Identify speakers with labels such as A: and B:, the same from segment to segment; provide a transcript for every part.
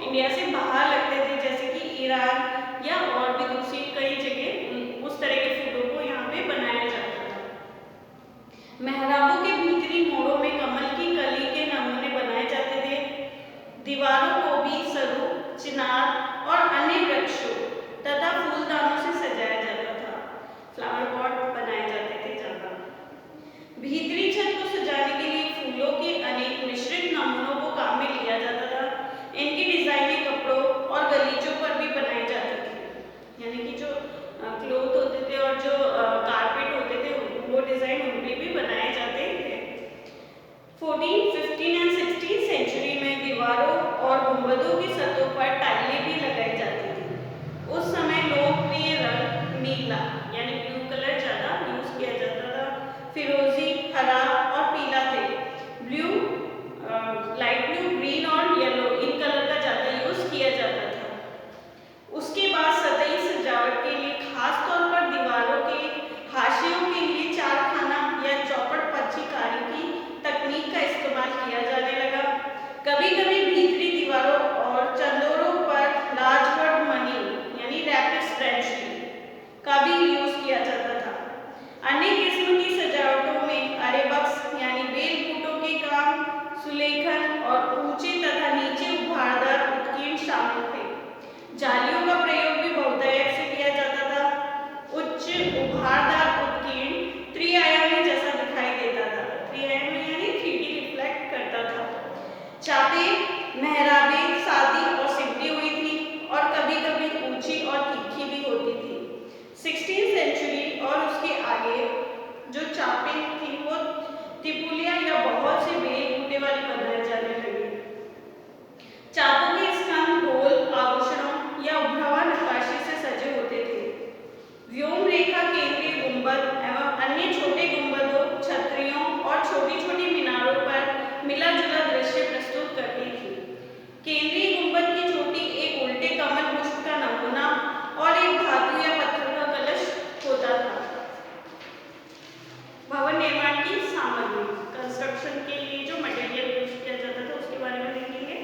A: India से बाहर लगते थे, जैसे कि ईरान या और भी दूसरी कई जगह उस तरह के फूलों को यहाँ पे बनाया जाता था। मेहराबों के भीतरी मोड़ों में कमल की कली के नमूने बनाए जाते थे। दीवारों को भी सरू, चिनार और अन्य वृक्षों तथा फूलदानों से सजाया जाता था। फ्लावर पॉट बनाए जाते थे ज्यादा। भीतरी छत को सजाने के लिए फूलों के अनेक मिश्रित नमूनों को काम में लिया जाता था। इनकी डिजाइनें कपड़ों और गलीचों पर भी बनाई जाती थी, यानी कि जो क्लॉथ होते थे और जो कारपेट होते थे वो डिजाइन उन पे भी बनाए जाते थे। 14, 15 एंड 16 सेंचुरी में दीवारों और गुंबदों की सतहों पर टाइलें भी लगाई जाती थी। उस समय लोकप्रिय रंग नीला यानी ब्लू कलर ज्यादा यूज किया जाता था। फिरोजी, हरा और पीला थे। ब्लू, लाइट ब्लू, ग्रीन और येलो इन कलर का ज्यादा यूज किया जाता था। उसके बाद सतही सजावट के लिए खास तौर पर दीवारों के हाशियों के लिए चारखाना या चौपड़ पच्चीकारी की तकनीक का इस्तेमाल किया जाने लगा। कभी-कभी भीतरी दीवारों और चंदोरों पर राजगढ़ मणि यानी रैपिड फ्रेंच का भी यूज किया जाता था। अन्य किस्म की सजावटों में अरेबक्स यानी बेल बूटों के काम, सुलेखन और ऊंचे तथा नीचे उभारदार उत्कीर्ण शामिल थे। जालियों का प्रयोग भी बहुतायत से किया जाता था। उच्च उभारदार उत्कीर्ण त्रिआयामी जैसा दिखाई देता था। त्रिआयामी यानी 3D रिफ्लेक्ट करता था। चापे, मेहराबें सादी और सिमटी हुई थी और कभी-कभी ऊंची और तीखी भी होती थी। 16th सेंचुरी और उसके आगे जो चापें थी वो तिपुलिया या बहुत से बेल बूटे वाली बनाए जाने लगे। चापों के स्तंभ गोल आभूषणों या उभरा हुआ नक्काशी से सजे होते थे। व्योम रेखा केंद्रीय गुंबद एवं अन्य छोटे गुंबदों, छतरियों और छोटी-छोटी मीनारों पर मिला-जुला दृश्य प्रस्तुत करती थी। केंद्रीय गुंबद की चोटी एक उल्टे कमल पुष्प का नमूना और एक धातु या पत्थर का कलश होता था। भवन निर्माण की सामग्री, कंस्ट्रक्शन के लिए जो मटेरियल यूज किया जाता था उसके बारे में देखेंगे।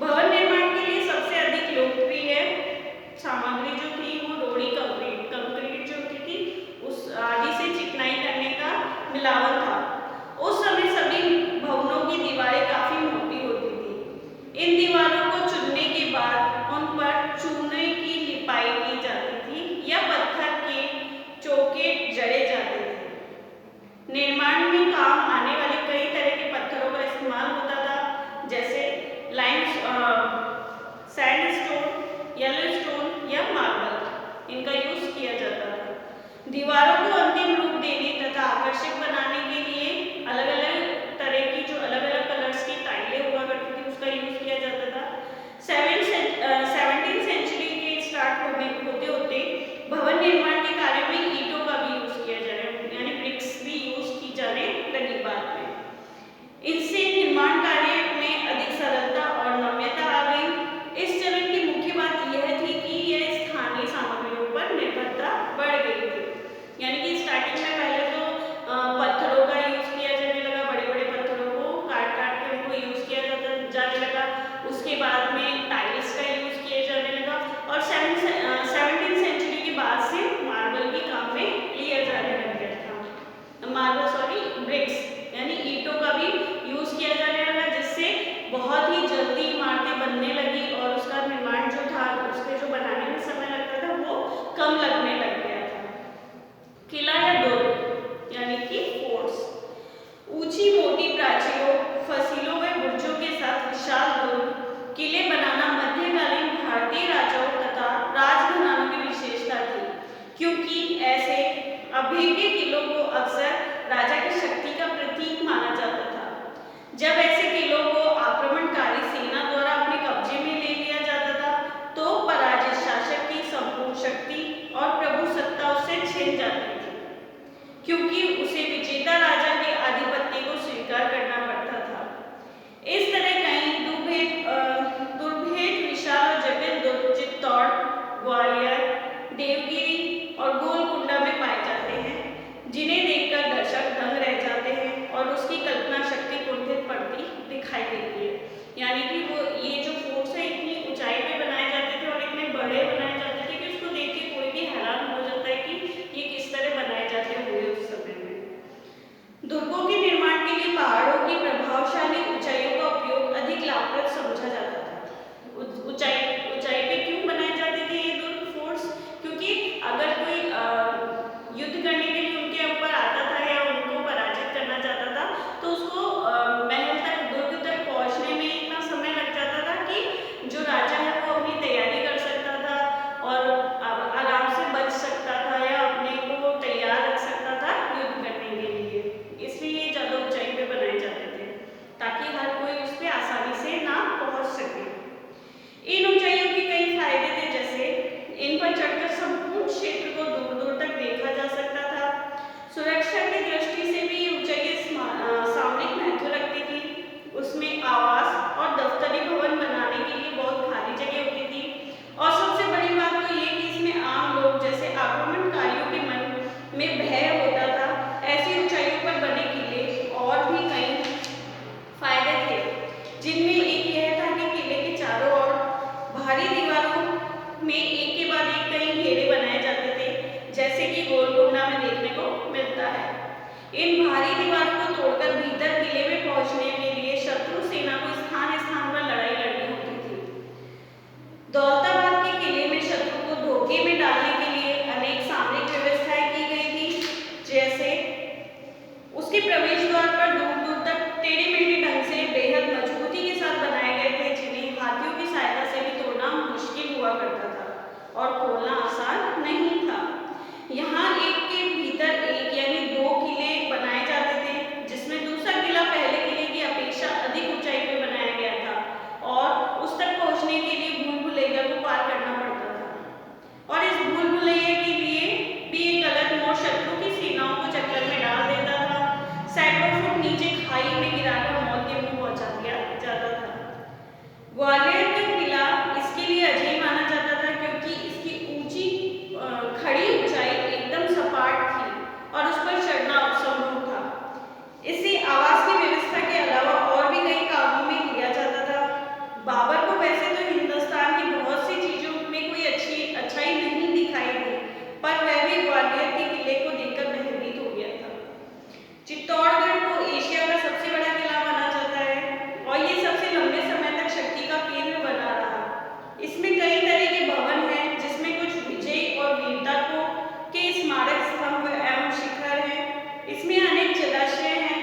A: भवन निर्माण के लिए सबसे अधिक लोकप्रिय सामग्री जो थी वो रोड़ी कंक्रीट जो होती थी उस आदि से चिकनाई करने का मिलावट था। उस समय सभी भवनों की दीवारें काफी मोटी होती थी। इन दीवारों को चुनने के बाद उन पर चूने की लिपाई की जाती थी या पत्थर के चौके जड़े जाते थे। निर्माण में काम आने वाले कई तरह के पत्थरों का इस्तेमाल होता था, जैसे सैंडस्टोन, येलोस्टोन या मार्बल। इनका यूज किया जाता था। दीवारों को अंतिम रूप देने तथा आकर्षक बनाने के लिए अलग-अलग तरह की जो अलग-अलग कलर्स की टाइलें हुआ करती थी उसका यूज किया जाता था। 17th सेंचुरी के स्टार्ट होते भवन निर्माण के कार्य में ईंटों का भी यूज किया जाने यानी ब्रिक्स भी यूज की जाने लगी बाद में। इससे निर्माण कार्य में अधिक सरलता और नम्यता आ गई। इस चरण की मुख्य बात यह थी कि यह स्थानीय सामग्रियों पर निर्भरता बढ़ गई थी, यानी कि स्टार्टिंग में पहले तो पत्थरों का यूज किया जाने लगा, बड़े-बड़े पत्थरों को काट-काट के उनको यूज किया जाने लगा। उसके बाद में टाइल्स का यूज किया जाने लगा और 17th सेंचुरी के बाद से मार्बल भी काम में लिया जाने लग गया था। ब्रिक्स यानी ईंटों का भी यूज किया जाने लगा, जिससे बहुत ही जल्दी इमारतें बनने लगी और उसका निर्माण जो था उसके जो बनाने में समय लगता था वो कम लगने लग गया था। किला या दुर्ग यानी कि फोर्ट्स, ऊंची मोटी प्राचीरों, फसीलों व बुर्जों के साथ विशाल दुर्ग किले बनाना मध्यकालीन भारतीय राजाओं तथा राजघरानों की विशेषता थी, क्योंकि ऐसे अभेद्य किलों को अक्सर राजा की शक्ति का प्रतीक माना जाता था। जब ऐसे किलों को आक्रमणकारी सेना द्वारा अपने कब्जे में ले लिया जाता था तो पराजित शासक की संपूर्ण शक्ति और प्रभुसत्ता उससे छिन जाती थी, क्योंकि उसे विजेता राजा के आधिपत्य को स्वीकार करना पड़ता था। इस तरह कई दुर्भेद विशाल और जटिल दुर्ग चित्तौड़, ग्वालियर, देवगिरी और गोलकुंडा में पाए जाते हैं, जिन्हें देखकर दर्शक दंग रह जाते हैं और उसकी कल्पना शक्ति कुंठित पड़ती बाहरी दीवारों में एक के बाद एक कई घेरे बनाए जाते थे, जैसे कि गोलकुंडा में देखने को मिलता है। इन बाहरी दीवारों को तोड़कर भीतर किले में पहुंचने के लिए शत्रु सेना को स्थान स्थान पर लड़ाई लड़नी होती थी। दौलताबाद के किले में शत्रु को धोखे में डालने के लिए अनेक सामरिक व्यवस्थाएं की गई थी, जैसे उसके प्रवेश द्वार पर दूर दूर तक टेढ़े मेढ़े ढंग से बेहद मजबूती के साथ बनाए गए थे, जिन्हें हाथियों की सहायता से भी तोड़ना मुश्किल हुआ करता था और खोलना आसान नहीं था। यहाँ एक के भीतर एक यानी दो किले बनाए जाते थे, जिसमें दूसरा किला पहले किले की अपेक्षा अधिक ऊंचाई पर बनाया गया था और उस तक पहुंचने के लिए भूल भुलैया को पार करना पड़ता था। और इस भूल भुलैया के लिए भी एक गलत मोड़ शत्रु की सेनाओं को चक्कर में डाल देता था। सैकड़ों फुट नीचे खाई में गिराकर मौत के मुंह पहुंचा दिया जाता था। ग्वालियर का किला इसके लिए अजय माना जाता था, क्योंकि इसकी ऊंची खड़ी ऊंचाई एकदम सपाट थी और उस पर चढ़ना असंभव था। इसे आवास की व्यवस्था के अलावा और भी कई कामों में लिया जाता था। बाबर को वैसे तो हिंदुस्तान की बहुत सी चीजों में कोई अच्छाई नहीं दिखाई दी, पर वह भी ग्वालियर के किले को देखकर भयभीत हो गया था। चित्तौड़गढ़ को एशिया का सबसे बड़ा किला माना जाता है और ये सबसे लंबे समय तक शक्ति का केंद्र बना रहा। इसमें कई तरह के भवन हैं, जिसमें कुछ विजय और वीरता को के स्मारक स्तंभ एवं शिखर हैं। इसमें अनेक जलाशय हैं।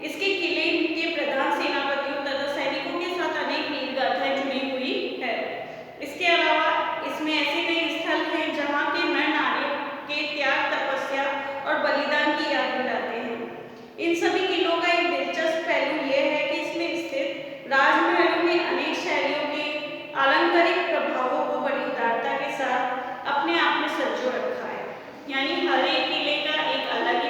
A: इसके किले के प्रधान सेनापतियों तथा सैनिकों के साथ अनेक वीर गाथाएं जुड़ी हुई है। इसके अलावा इसमें ऐसे कई स्थल हैं जहाँ के नर नारियों के त्याग, तपस्या और बलिदान की याद दिलाते हैं। इन सभी किलों का एक दिलचस्प पहलू यह है कि इसमें स्थित राजमहलों ने अनेक शैलियों के आलंकारिक प्रभावों को बड़ी उदारता के साथ अपने आप में संजो रखा है। यानी हर एक किले का एक अलग